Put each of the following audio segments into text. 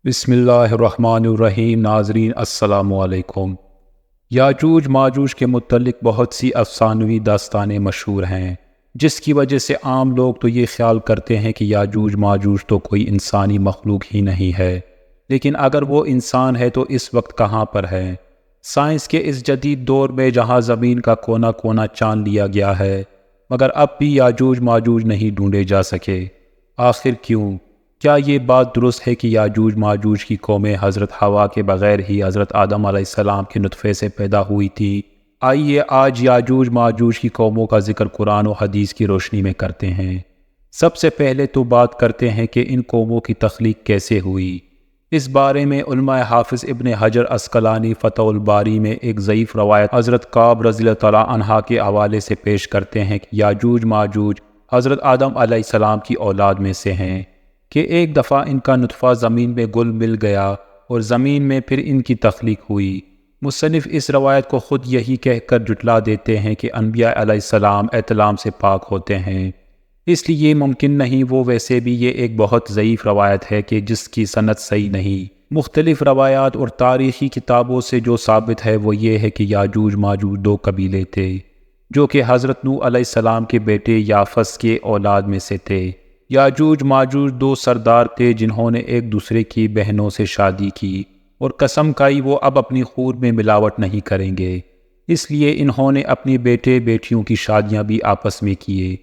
بسم اللہ الرحمن الرحیم۔ ناظرین السلام علیکم۔ یاجوج ماجوج کے متعلق بہت سی افسانوی داستانیں مشہور ہیں، جس کی وجہ سے عام لوگ تو یہ خیال کرتے ہیں کہ یاجوج ماجوج تو کوئی انسانی مخلوق ہی نہیں ہے، لیکن اگر وہ انسان ہے تو اس وقت کہاں پر ہے؟ سائنس کے اس جدید دور میں جہاں زمین کا کونا کونا چاند لیا گیا ہے، مگر اب بھی یاجوج ماجوج نہیں ڈھونڈے جا سکے۔ آخر کیوں؟ کیا یہ بات درست ہے کہ یاجوج ماجوج کی قومیں حضرت حوا کے بغیر ہی حضرت آدم علیہ السلام کے نطفے سے پیدا ہوئی تھی؟ آئیے آج یاجوج ماجوج کی قوموں کا ذکر قرآن و حدیث کی روشنی میں کرتے ہیں۔ سب سے پہلے تو بات کرتے ہیں کہ ان قوموں کی تخلیق کیسے ہوئی۔ اس بارے میں علماء حافظ ابن حجر عسقلانی فتح الباری میں ایک ضعیف روایت حضرت کعب رضی اللہ تعالیٰ عنہ کے حوالے سے پیش کرتے ہیں کہ یاجوج ماجوج حضرت آدم علیہ السلام کی اولاد میں سے ہیں، کہ ایک دفعہ ان کا نطفہ زمین میں گل مل گیا اور زمین میں پھر ان کی تخلیق ہوئی۔ مصنف اس روایت کو خود یہی کہہ کر جھٹلا دیتے ہیں کہ انبیاء علیہ السلام احتلام سے پاک ہوتے ہیں، اس لیے یہ ممکن نہیں۔ وہ ویسے بھی یہ ایک بہت ضعیف روایت ہے کہ جس کی سند صحیح نہیں۔ مختلف روایات اور تاریخی کتابوں سے جو ثابت ہے وہ یہ ہے کہ یاجوج ماجوج دو قبیلے تھے، جو کہ حضرت نوح علیہ السلام کے بیٹے یافس کے اولاد میں سے تھے۔ یاجوج ماجوج دو سردار تھے جنہوں نے ایک دوسرے کی بہنوں سے شادی کی اور قسم کھائی وہ اب اپنی خون میں ملاوٹ نہیں کریں گے، اس لیے انہوں نے اپنی بیٹے بیٹیوں کی شادیاں بھی آپس میں کیے۔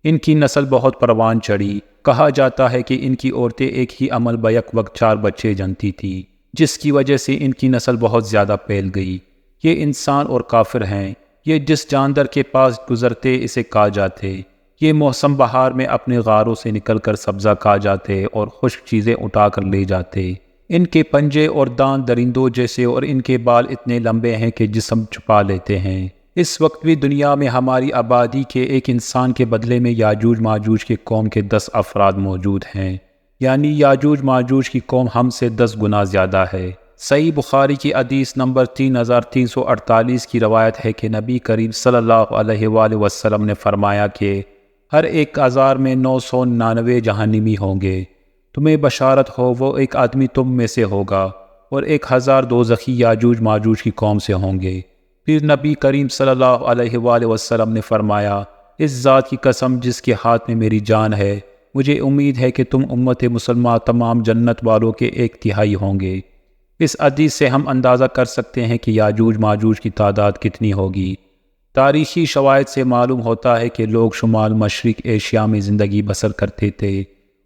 ان کی نسل بہت پروان چڑھی۔ کہا جاتا ہے کہ ان کی عورتیں ایک ہی عمل بیک وقت 4 بچے جنتی تھیں، جس کی وجہ سے ان کی نسل بہت زیادہ پھیل گئی۔ یہ انسان اور کافر ہیں، یہ جس جاندار کے پاس گزرتے اسے کھا جاتے۔ یہ موسم بہار میں اپنے غاروں سے نکل کر سبزہ کھا جاتے اور خشک چیزیں اٹھا کر لے جاتے۔ ان کے پنجے اور دانت درندوں جیسے اور ان کے بال اتنے لمبے ہیں کہ جسم چھپا لیتے ہیں۔ اس وقت بھی دنیا میں ہماری آبادی کے ایک انسان کے بدلے میں یاجوج ماجوج کی قوم کے 10 افراد موجود ہیں، یعنی یاجوج ماجوج کی قوم ہم سے 10 گنا زیادہ ہے۔ صحیح بخاری کی حدیث نمبر 3348 کی روایت ہے کہ نبی کریم صلی اللہ علیہ وآلہ وسلم نے فرمایا کہ ہر 1000 میں 999 جہنمی ہوں گے۔ تمہیں بشارت ہو، وہ ایک آدمی تم میں سے ہوگا اور 1000 دوزخی یاجوج ماجوج کی قوم سے ہوں گے۔ پھر نبی کریم صلی اللہ علیہ وآلہ وسلم نے فرمایا، اس ذات کی قسم جس کے ہاتھ میں میری جان ہے، مجھے امید ہے کہ تم امت مسلمہ تمام جنت والوں کے 1/3 ہوں گے۔ اس حدیث سے ہم اندازہ کر سکتے ہیں کہ یاجوج ماجوج کی تعداد کتنی ہوگی۔ تاریخی شواہد سے معلوم ہوتا ہے کہ لوگ شمال مشرق ایشیا میں زندگی بسر کرتے تھے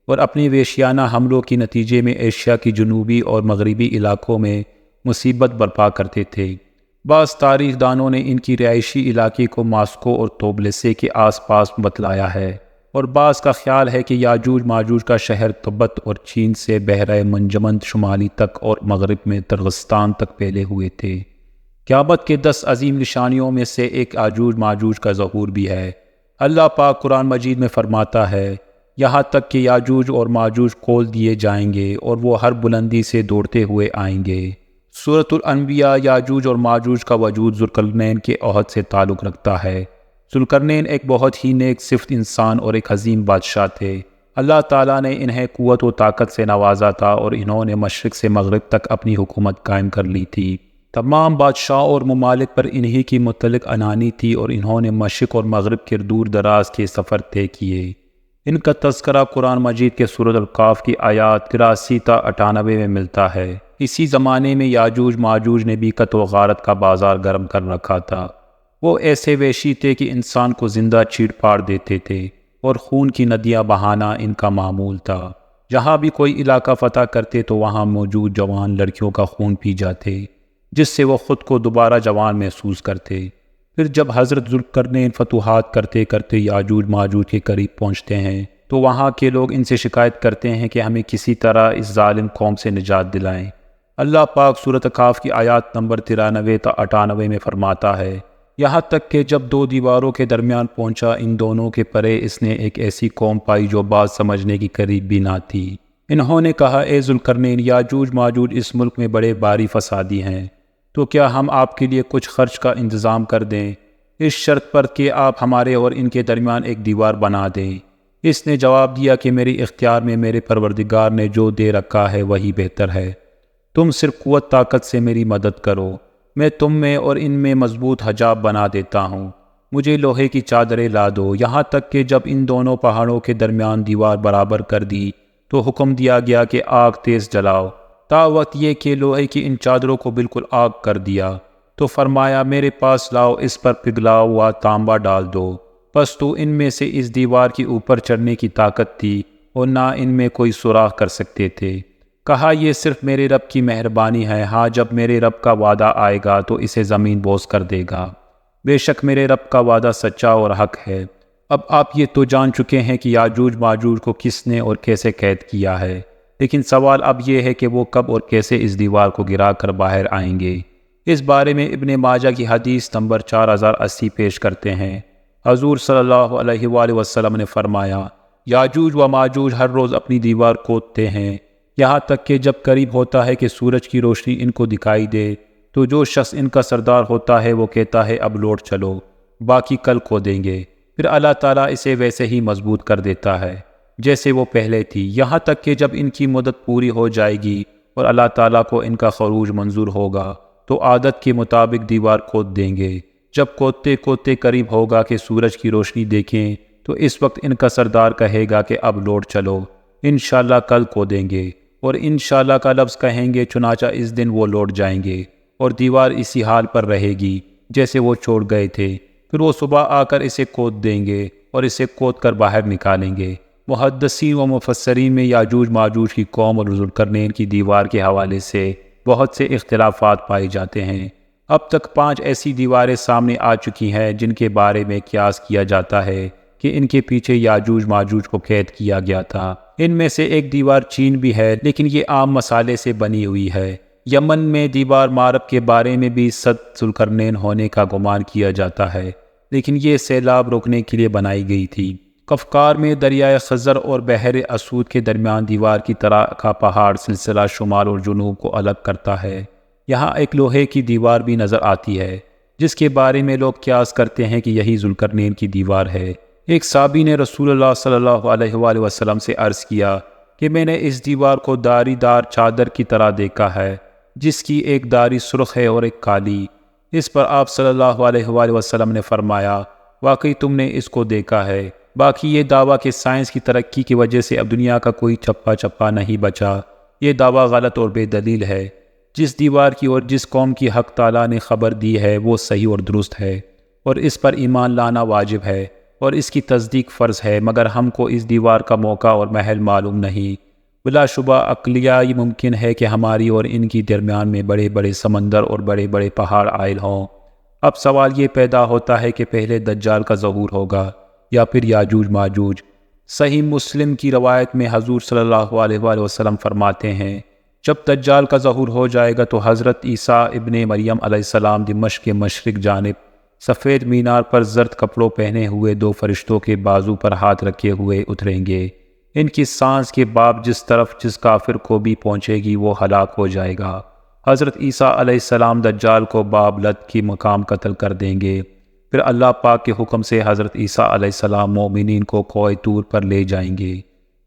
اور اپنی وحشیانہ حملوں کے نتیجے میں ایشیا کی جنوبی اور مغربی علاقوں میں مصیبت برپا کرتے تھے۔ بعض تاریخ دانوں نے ان کی رہائشی علاقے کو ماسکو اور توبلسے کے آس پاس بتلایا ہے، اور بعض کا خیال ہے کہ یاجوج ماجوج کا شہر تبت اور چین سے بحیرہ منجمند شمالی تک اور مغرب میں ترغستان تک پھیلے ہوئے تھے۔ قیامت کے 10 عظیم نشانیوں میں سے ایک یاجوج ماجوج کا ظہور بھی ہے۔ اللہ پاک قرآن مجید میں فرماتا ہے، یہاں تک کہ یاجوج اور ماجوج کھول دیے جائیں گے اور وہ ہر بلندی سے دوڑتے ہوئے آئیں گے۔ سورۃ الانبیاء یاجوج اور ماجوج کا وجود ذوالقرنین کے عہد سے تعلق رکھتا ہے۔ ذوالقرنین ایک بہت ہی نیک صفت انسان اور ایک عظیم بادشاہ تھے۔ اللہ تعالیٰ نے انہیں قوت و طاقت سے نوازا تھا اور انہوں نے مشرق سے مغرب تک اپنی حکومت قائم کر لی تھی۔ تمام بادشاہوں اور ممالک پر انہی کی متعلق عنانی تھی اور انہوں نے مشرق اور مغرب کے دور دراز کے سفر طے کیے۔ ان کا تذکرہ قرآن مجید کے سورۃ القاف کی آیات 83 تا 98 میں ملتا ہے۔ اسی زمانے میں یاجوج ماجوج نے بھی قتل و غارت کا بازار گرم کر رکھا تھا۔ وہ ایسے وحشی تھے کہ انسان کو زندہ چیڑ پاڑ دیتے تھے اور خون کی ندیاں بہانا ان کا معمول تھا۔ جہاں بھی کوئی علاقہ فتح کرتے تو وہاں موجود جوان لڑکیوں کا خون پی جاتے، جس سے وہ خود کو دوبارہ جوان محسوس کرتے۔ پھر جب حضرت ذوالقرنین فتوحات کرتے کرتے یاجوج ماجوج کے قریب پہنچتے ہیں تو وہاں کے لوگ ان سے شکایت کرتے ہیں کہ ہمیں کسی طرح اس ظالم قوم سے نجات دلائیں۔ اللہ پاک سورۃ کاف کی آیات نمبر 93 تا 98 میں فرماتا ہے، یہاں تک کہ جب 2 دیواروں کے درمیان پہنچا، ان دونوں کے پرے اس نے ایک ایسی قوم پائی جو بات سمجھنے کی قریب بھی نہ تھی۔ انہوں نے کہا، اے ذوالقرنین، یاجوج ماجوج اس ملک میں بڑے باری فسادی ہیں، تو کیا ہم آپ کے لیے کچھ خرچ کا انتظام کر دیں، اس شرط پر کہ آپ ہمارے اور ان کے درمیان ایک دیوار بنا دیں۔ اس نے جواب دیا کہ میری اختیار میں میرے پروردگار نے جو دے رکھا ہے وہی بہتر ہے، تم صرف قوت طاقت سے میری مدد کرو، میں تم میں اور ان میں مضبوط حجاب بنا دیتا ہوں، مجھے لوہے کی چادریں لا دو۔ یہاں تک کہ جب ان دونوں پہاڑوں کے درمیان دیوار برابر کر دی تو حکم دیا گیا کہ آگ تیز جلاؤ، تا وقت یہ کہ لوہے کی ان چادروں کو بالکل آگ کر دیا۔ تو فرمایا میرے پاس لاؤ، اس پر پگھلا ہوا تانبا ڈال دو۔ پس تو ان میں سے اس دیوار کے اوپر چڑھنے کی طاقت تھی اور نہ ان میں کوئی سوراخ کر سکتے تھے۔ کہا یہ صرف میرے رب کی مہربانی ہے، ہاں جب میرے رب کا وعدہ آئے گا تو اسے زمین بوس کر دے گا، بے شک میرے رب کا وعدہ سچا اور حق ہے۔ اب آپ یہ تو جان چکے ہیں کہ یاجوج ماجوج کو کس نے اور کیسے قید کیا ہے، لیکن سوال اب یہ ہے کہ وہ کب اور کیسے اس دیوار کو گرا کر باہر آئیں گے۔ اس بارے میں ابن ماجہ کی حدیث نمبر 4080 پیش کرتے ہیں۔ حضور صلی اللہ علیہ وآلہ وسلم نے فرمایا، یاجوج و ماجوج ہر روز اپنی دیوار کھودتے ہیں، یہاں تک کہ جب قریب ہوتا ہے کہ سورج کی روشنی ان کو دکھائی دے تو جو شخص ان کا سردار ہوتا ہے وہ کہتا ہے اب لوٹ چلو، باقی کل کھودیں گے، پھر اللہ تعالیٰ اسے ویسے ہی مضبوط کر دیتا ہے جیسے وہ پہلے تھی، یہاں تک کہ جب ان کی مدت پوری ہو جائے گی اور اللہ تعالیٰ کو ان کا خروج منظور ہوگا تو عادت کے مطابق دیوار کھود دیں گے۔ جب کھودتے کھودتے قریب ہوگا کہ سورج کی روشنی دیکھیں تو اس وقت ان کا سردار کہے گا کہ اب لوٹ چلو، انشاءاللہ کل کھودیں گے، اور انشاءاللہ کا لفظ کہیں گے، چنانچہ اس دن وہ لوٹ جائیں گے اور دیوار اسی حال پر رہے گی جیسے وہ چھوڑ گئے تھے، پھر وہ صبح آ کر اسے کھود دیں گے اور اسے کھود کر باہر نکالیں گے۔ محدثین و مفسرین میں یاجوج ماجوج کی قوم اور ذوالقرنین کی دیوار کے حوالے سے بہت سے اختلافات پائے جاتے ہیں۔ اب تک 5 ایسی دیواریں سامنے آ چکی ہیں جن کے بارے میں قیاس کیا جاتا ہے کہ ان کے پیچھے یاجوج ماجوج کو قید کیا گیا تھا۔ ان میں سے ایک دیوار چین بھی ہے، لیکن یہ عام مسالے سے بنی ہوئی ہے۔ یمن میں دیوار مارب کے بارے میں بھی 7 ذوالقرنین ہونے کا گمان کیا جاتا ہے، لیکن یہ سیلاب روکنے کے لیے بنائی گئی تھی۔ قفقار میں دریائے خزر اور بحر اسود کے درمیان دیوار کی طرح کا پہاڑ سلسلہ شمال اور جنوب کو الگ کرتا ہے۔ یہاہ ایک لوہے کی دیوار بھی نظر آتی ہے جس کے بارے میں لوگ قیاس کرتے ہیں کہ یہی ذوالقرنین کی دیوار ہے۔ ایک صحابی نے رسول اللہ صلی اللہ علیہ وآلہ وسلم سے عرض کیا کہ میں نے اس دیوار کو داری دار چادر کی طرح دیکھا ہے جس کی ایک داری سرخ ہے اور ایک کالی۔ اس پر آپ صلی اللہ علیہ وآلہ وسلم نے فرمایا، واقعی تم نے اس کو دیکھا ہے، باقی یہ دعویٰ کہ سائنس کی ترقی کی وجہ سے اب دنیا کا کوئی چپا چپا نہیں بچا، یہ دعویٰ غلط اور بے دلیل ہے۔ جس دیوار کی اور جس قوم کی حق تعالیٰ نے خبر دی ہے وہ صحیح اور درست ہے، اور اس پر ایمان لانا واجب ہے اور اس کی تصدیق فرض ہے، مگر ہم کو اس دیوار کا موقع اور محل معلوم نہیں۔ بلا شبہ عقلیہ یہ ممکن ہے کہ ہماری اور ان کی درمیان میں بڑے بڑے سمندر اور بڑے بڑے پہاڑ عائل ہوں۔ اب سوال یہ پیدا ہوتا ہے کہ پہلے دجال کا ظہور ہوگا یا پھر یاجوج ماجوج۔ صحیح مسلم کی روایت میں حضور صلی اللہ علیہ وآلہ وسلم فرماتے ہیں، جب دجال کا ظہور ہو جائے گا تو حضرت عیسیٰ ابن مریم علیہ السلام دمشق کے مشرق جانب سفید مینار پر زرد کپڑوں پہنے ہوئے 2 فرشتوں کے بازو پر ہاتھ رکھے ہوئے اتریں گے۔ ان کی سانس کے باب جس طرف جس کافر کو بھی پہنچے گی وہ ہلاک ہو جائے گا۔ حضرت عیسیٰ علیہ السلام دجال کو باب لد کی مقام قتل کر دیں گے، پھر اللہ پاک کے حکم سے حضرت عیسیٰ علیہ السلام مومنین کو کوہ طور پر لے جائیں گے،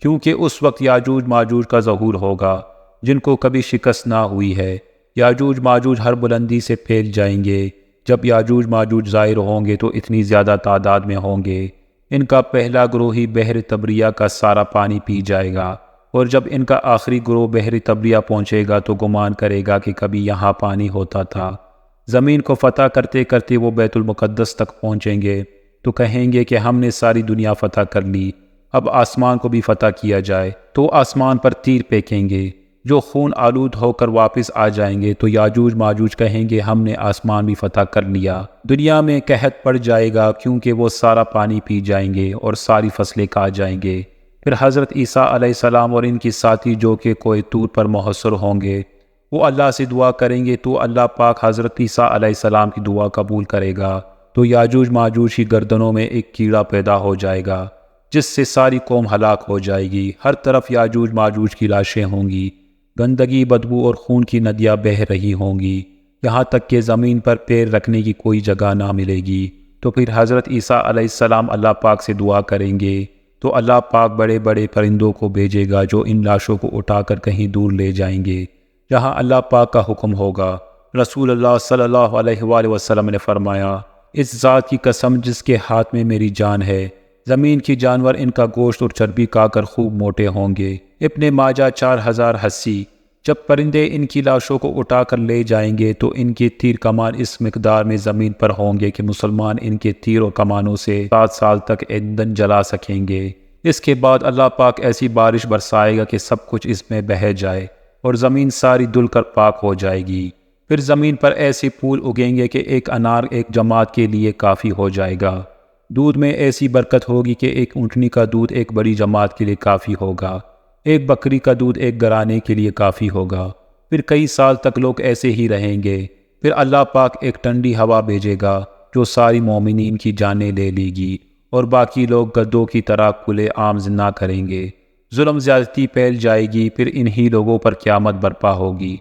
کیونکہ اس وقت یاجوج ماجوج کا ظہور ہوگا جن کو کبھی شکست نہ ہوئی ہے۔ یاجوج ماجوج ہر بلندی سے پھیل جائیں گے۔ جب یاجوج ماجوج ظاہر ہوں گے تو اتنی زیادہ تعداد میں ہوں گے، ان کا پہلا گروہ ہی بحر تبریہ کا سارا پانی پی جائے گا، اور جب ان کا آخری گروہ بحر تبریہ پہنچے گا تو گمان کرے گا کہ کبھی یہاں پانی ہوتا تھا۔ زمین کو فتح کرتے کرتے وہ بیت المقدس تک پہنچیں گے تو کہیں گے کہ ہم نے ساری دنیا فتح کر لی، اب آسمان کو بھی فتح کیا جائے، تو آسمان پر تیر پھینکیں گے جو خون آلود ہو کر واپس آ جائیں گے، تو یاجوج ماجوج کہیں گے ہم نے آسمان بھی فتح کر لیا۔ دنیا میں قحط پڑ جائے گا کیونکہ وہ سارا پانی پی جائیں گے اور ساری فصلیں کھا جائیں گے۔ پھر حضرت عیسیٰ علیہ السلام اور ان کی ساتھی جو کہ کوہ طور پر محشر ہوں گے وہ اللہ سے دعا کریں گے تو اللہ پاک حضرت عیسیٰ علیہ السلام کی دعا قبول کرے گا، تو یاجوج ماجوج کی گردنوں میں ایک کیڑا پیدا ہو جائے گا جس سے ساری قوم ہلاک ہو جائے گی۔ ہر طرف یاجوج ماجوج کی لاشیں ہوں گی، گندگی، بدبو اور خون کی ندیاں بہہ رہی ہوں گی، یہاں تک کہ زمین پر پیر رکھنے کی کوئی جگہ نہ ملے گی۔ تو پھر حضرت عیسیٰ علیہ السلام اللہ پاک سے دعا کریں گے تو اللہ پاک بڑے بڑے پرندوں کو بھیجے گا جو ان لاشوں کو اٹھا کر کہیں دور لے جائیں گے جہاں اللہ پاک کا حکم ہوگا۔ رسول اللہ صلی اللہ علیہ وآلہ وسلم نے فرمایا، اس ذات کی قسم جس کے ہاتھ میں میری جان ہے، زمین کی جانور ان کا گوشت اور چربی کھا کر خوب موٹے ہوں گے۔ ابن ماجہ 4080۔ جب پرندے ان کی لاشوں کو اٹھا کر لے جائیں گے تو ان کے تیر کمان اس مقدار میں زمین پر ہوں گے کہ مسلمان ان کے تیر و کمانوں سے 7 سال تک ایندھن جلا سکیں گے۔ اس کے بعد اللہ پاک ایسی بارش برسائے گا کہ سب کچھ اس میں بہہ جائے اور زمین ساری دھل کر پاک ہو جائے گی۔ پھر زمین پر ایسے پھول اگیں گے کہ ایک انار ایک جماعت کے لیے کافی ہو جائے گا۔ دودھ میں ایسی برکت ہوگی کہ ایک اونٹنی کا دودھ ایک بڑی جماعت کے لیے کافی ہوگا، ایک بکری کا دودھ ایک گھرانے کے لیے کافی ہوگا۔ پھر کئی سال تک لوگ ایسے ہی رہیں گے۔ پھر اللہ پاک ایک ٹھنڈی ہوا بھیجے گا جو ساری مومنین کی جانیں لے لے گی اور باقی لوگ گدوں کی طرح کھلے عام زندہ کریں گے۔ ظلم زیادتی پھیل جائے گی، پھر انہی لوگوں پر قیامت برپا ہوگی۔